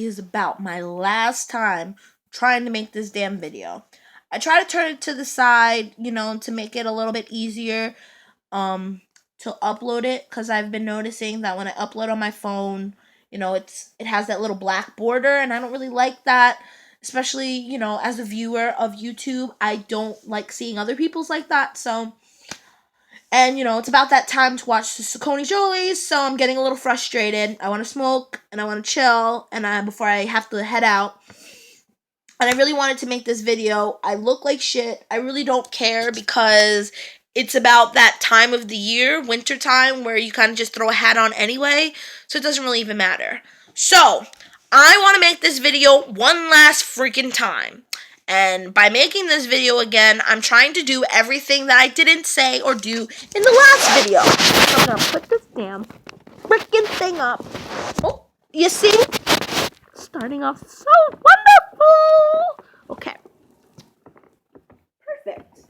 is about my last time trying to make this damn video. I try to turn it to the side, to make it a little bit easier to upload it, cuz I've been noticing that when I upload on my phone, it has that little black border and I don't really like that. Especially, as a viewer of YouTube, I don't like seeing other people's like that. So, and it's about that time to watch the Saucony Jolies, so I'm getting a little frustrated. I want to smoke and I want to chill, and before I have to head out. And I really wanted to make this video. I look like shit. I really don't care because it's about that time of the year, winter time, where you kind of just throw a hat on anyway, so it doesn't really even matter. So, I want to make this video one last freaking time. And by making this video again, I'm trying to do everything that I didn't say or do in the last video. So I'm going to put this damn freaking thing up. Oh, you see? Starting off so wonderful. Okay. Perfect.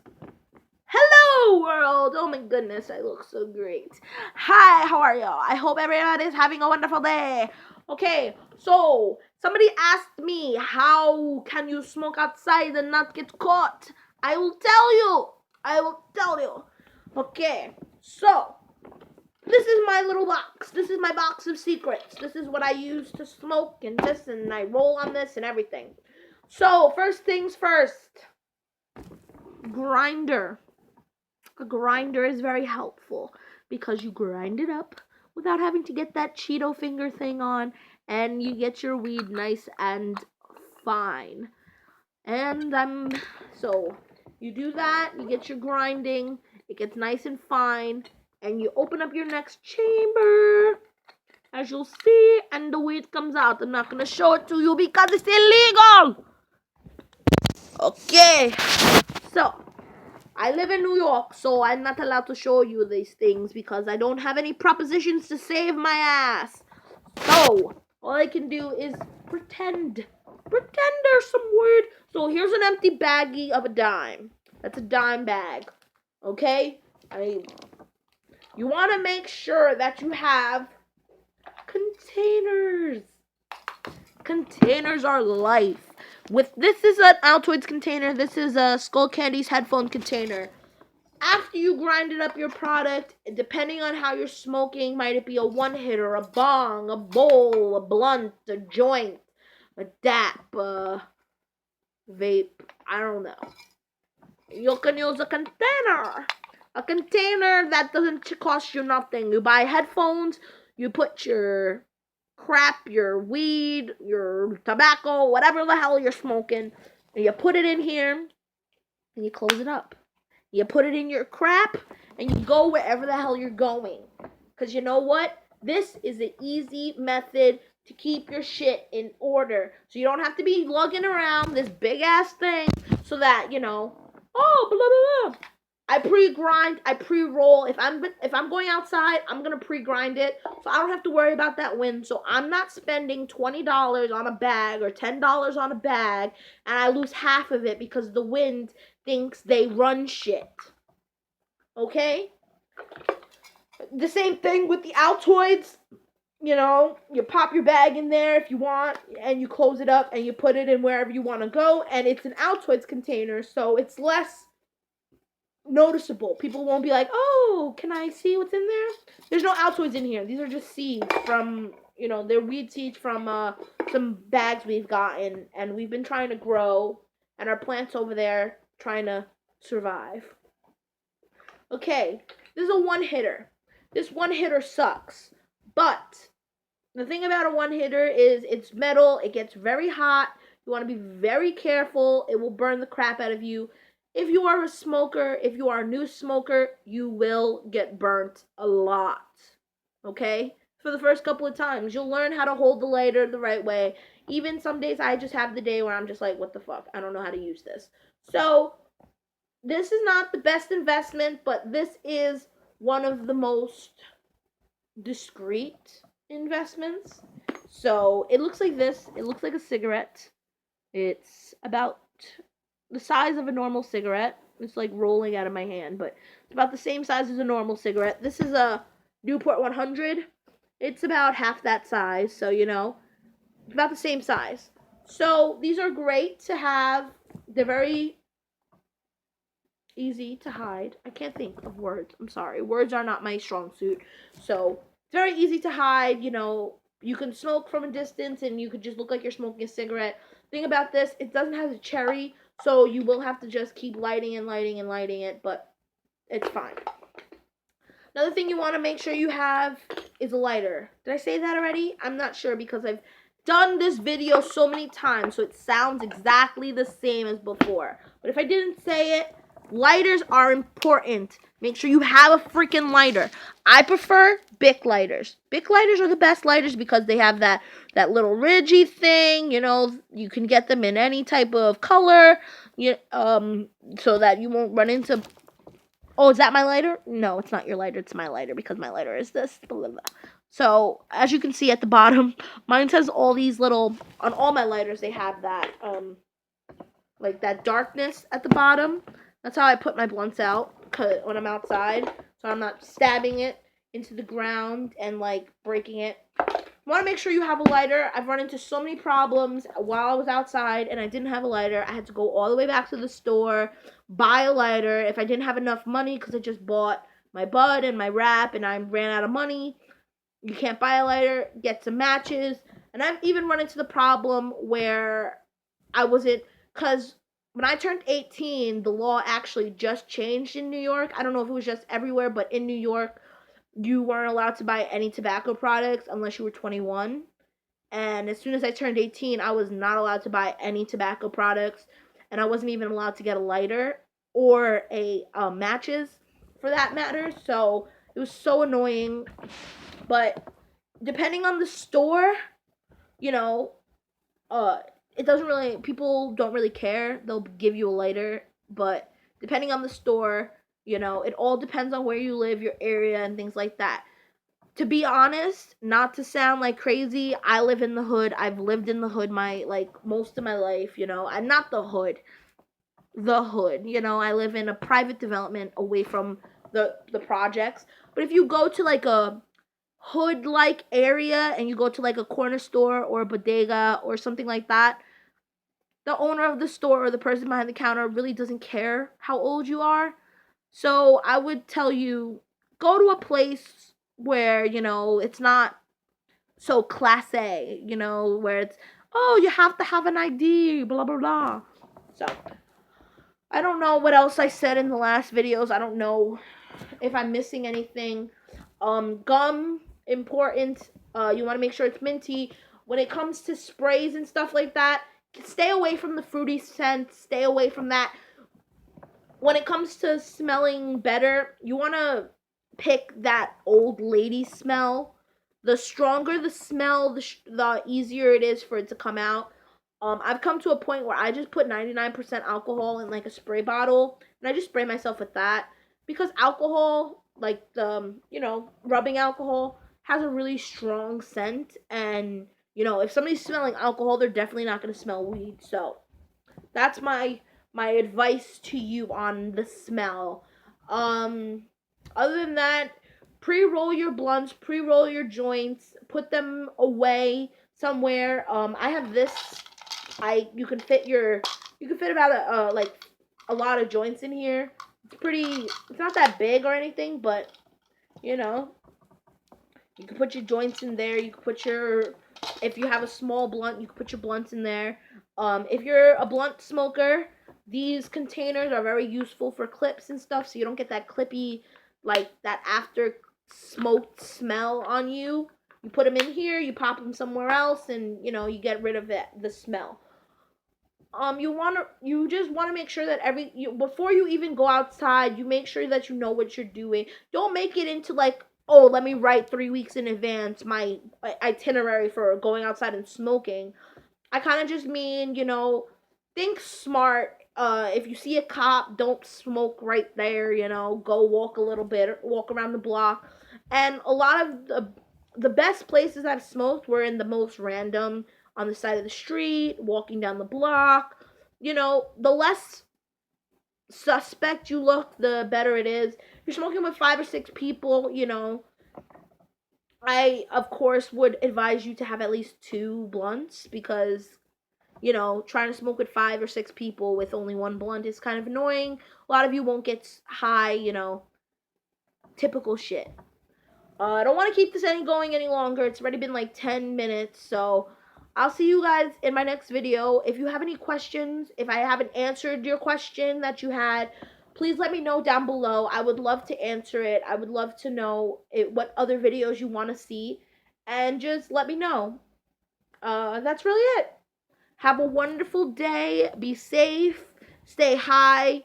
Hello, world. Oh my goodness, I look so great. Hi, how are y'all? I hope everybody is having a wonderful day. Okay, so somebody asked me, how can you smoke outside and not get caught? I will tell you. Okay, so this is my little box. This is my box of secrets. This is what I use to smoke and this, and I roll on this and everything. So, first things first. Grinder. A grinder is very helpful because you grind it up without having to get that Cheeto finger thing on, and you get your weed nice and fine. And so you do that, you get your grinding, it gets nice and fine, and you open up your next chamber, as you'll see, and the weed comes out. I'm not going to show it to you because it's illegal. Okay, so I live in New York, so I'm not allowed to show you these things because I don't have any propositions to save my ass. So, all I can do is pretend. Pretend there's some weed. So, here's an empty baggie of a dime. That's a dime bag. Okay? You want to make sure that you have containers. Containers are life. This is an Altoids container. This is a Skull Candy's headphone container. After you grinded up your product, depending on how you're smoking, might it be a one-hitter, a bong, a bowl, a blunt, a joint, a dap, a vape, I don't know. You can use a container. A container that doesn't cost you nothing. You buy headphones, you put your crap, your weed, your tobacco, whatever the hell you're smoking, and you put it in here, and you close it up. You put it in your crap, and you go wherever the hell you're going. Because you know what? This is an easy method to keep your shit in order. So you don't have to be lugging around this big-ass thing so that, oh, blah, blah, blah. I pre-grind, I pre-roll. If I'm going outside, I'm going to pre-grind it. So I don't have to worry about that wind. So I'm not spending $20 on a bag or $10 on a bag, and I lose half of it because the wind thinks they run shit. Okay? The same thing with the Altoids. You pop your bag in there if you want, and you close it up, and you put it in wherever you want to go, and it's an Altoids container, so it's less noticeable. People won't be like, oh, can I see what's in there? There's no Altoids in here. These are just seeds from, they're weed seeds from some bags we've gotten, and we've been trying to grow, and our plants over there trying to survive. Okay, this is a one-hitter. This one-hitter sucks, but the thing about a one-hitter is it's metal, it gets very hot, you want to be very careful, it will burn the crap out of you. If you are a smoker, if you are a new smoker, you will get burnt a lot, okay? For the first couple of times, you'll learn how to hold the lighter the right way. Even some days I just have the day where I'm just like, what the fuck? I don't know how to use this. So, this is not the best investment, but this is one of the most discreet investments. So, it looks like this. It looks like a cigarette. It's about the size of a normal cigarette. It's like rolling out of my hand, but it's about the same size as a normal cigarette. This is a Newport 100. It's about half that size, so about the same size. So these are great to have. They're very easy to hide. I can't think of words. I'm sorry. Words are not my strong suit. So it's very easy to hide. You can smoke from a distance and you could just look like you're smoking a cigarette. Thing about this, it doesn't have a cherry, so you will have to just keep lighting and lighting and lighting it, but it's fine. Another thing you want to make sure you have is a lighter. Did I say that already? I'm not sure because I've done this video so many times, so it sounds exactly the same as before. But if I didn't say it, lighters are important. Make sure you have a freaking lighter. I prefer Bic lighters. Bic lighters are the best lighters because they have that little ridgy thing. You can get them in any type of color. So that you won't run into. Oh, is that my lighter? No, it's not your lighter. It's my lighter because my lighter is this. Blah, blah, blah. So, as you can see at the bottom, mine says all these little, on all my lighters, they have that, like that darkness at the bottom. That's how I put my blunts out when I'm outside. So I'm not stabbing it into the ground and, like, breaking it. You want to make sure you have a lighter. I've run into so many problems while I was outside and I didn't have a lighter. I had to go all the way back to the store, buy a lighter. If I didn't have enough money because I just bought my bud and my wrap and I ran out of money, you can't buy a lighter, get some matches. And I've even run into the problem where I wasn't, because when I turned 18, the law actually just changed in New York. I don't know if it was just everywhere, but in New York, you weren't allowed to buy any tobacco products unless you were 21. And as soon as I turned 18, I was not allowed to buy any tobacco products. And I wasn't even allowed to get a lighter or a matches for that matter. So it was so annoying. But depending on the store, you know, it doesn't really, people don't really care. They'll give you a lighter. But depending on the store, it all depends on where you live, your area, and things like that. To be honest, not to sound like crazy, I live in the hood. I've lived in the hood most of my life, I'm not the hood. The hood, I live in a private development away from the projects. But if you go to like a hood like area and you go to like a corner store or a bodega or something like that, the owner of the store or the person behind the counter really doesn't care how old you are. So I would tell you, go to a place where, it's not so class A, where it's, oh, you have to have an ID, blah, blah, blah. So I don't know what else I said in the last videos. I don't know if I'm missing anything. Gum, important. You want to make sure it's minty. When it comes to sprays and stuff like that, stay away from the fruity scent. Stay away from that. When it comes to smelling better, you want to pick that old lady smell. The stronger the smell, the easier it is for it to come out. I've come to a point where I just put 99% alcohol in like a spray bottle and I just spray myself with that because alcohol, like the, rubbing alcohol, has a really strong scent. And, if somebody's smelling alcohol, they're definitely not going to smell weed. So that's my advice to you on the smell. Other than that, pre-roll your blunts, pre-roll your joints, put them away somewhere. I have this. You can fit about a lot of joints in here. It's not that big or anything, but you can put your joints in there. You can put if you have a small blunt, you can put your blunts in there. If you're a blunt smoker, these containers are very useful for clips and stuff, so you don't get that clippy, like that after smoked smell on you. You put them in here, you pop them somewhere else, and you get rid of the smell. You just want to make sure that before you even go outside, you make sure that you know what you're doing. Don't make it into like, oh, let me write 3 weeks in advance my itinerary for going outside and smoking. I kind of just mean, think smart. If you see a cop, don't smoke right there, go walk a little bit, walk around the block. And a lot of the best places I've smoked were in the most random, on the side of the street, walking down the block. The less suspect you look, the better it is. If you're smoking with 5 or 6 people, I, of course, would advise you to have at least 2 blunts because, trying to smoke with 5 or 6 people with only 1 blunt is kind of annoying. A lot of you won't get high, typical shit. I don't want to keep this going any longer. It's already been like 10 minutes, so I'll see you guys in my next video. If you have any questions, if I haven't answered your question that you had, please let me know down below. I would love to answer it. I would love to know what other videos you want to see, and just let me know. That's really it. Have a wonderful day. Be safe. Stay high.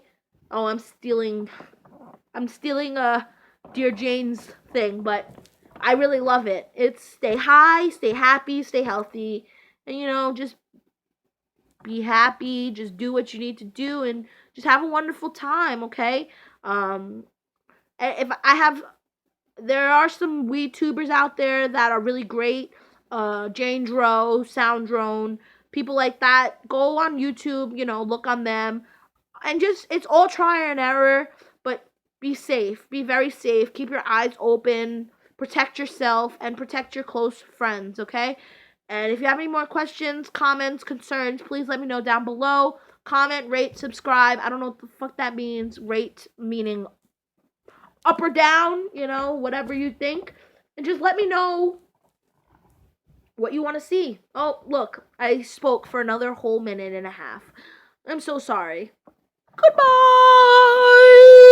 Oh, I'm stealing Dear Jane's thing, but I really love it. It's stay high, stay happy, stay healthy, and just be happy, just do what you need to do and just have a wonderful time, okay? If I have there are some weed tubers out there that are really great. Jane Dro, Sound Drone, people like that. Go on YouTube, look on them. And just, it's all trial and error, but be safe. Be very safe. Keep your eyes open. Protect yourself and protect your close friends, okay? And if you have any more questions, comments, concerns, please let me know down below. Comment, rate, subscribe. I don't know what the fuck that means. Rate meaning up or down, whatever you think. And just let me know what you want to see. Oh, look, I spoke for another whole minute and a half. I'm so sorry. Goodbye!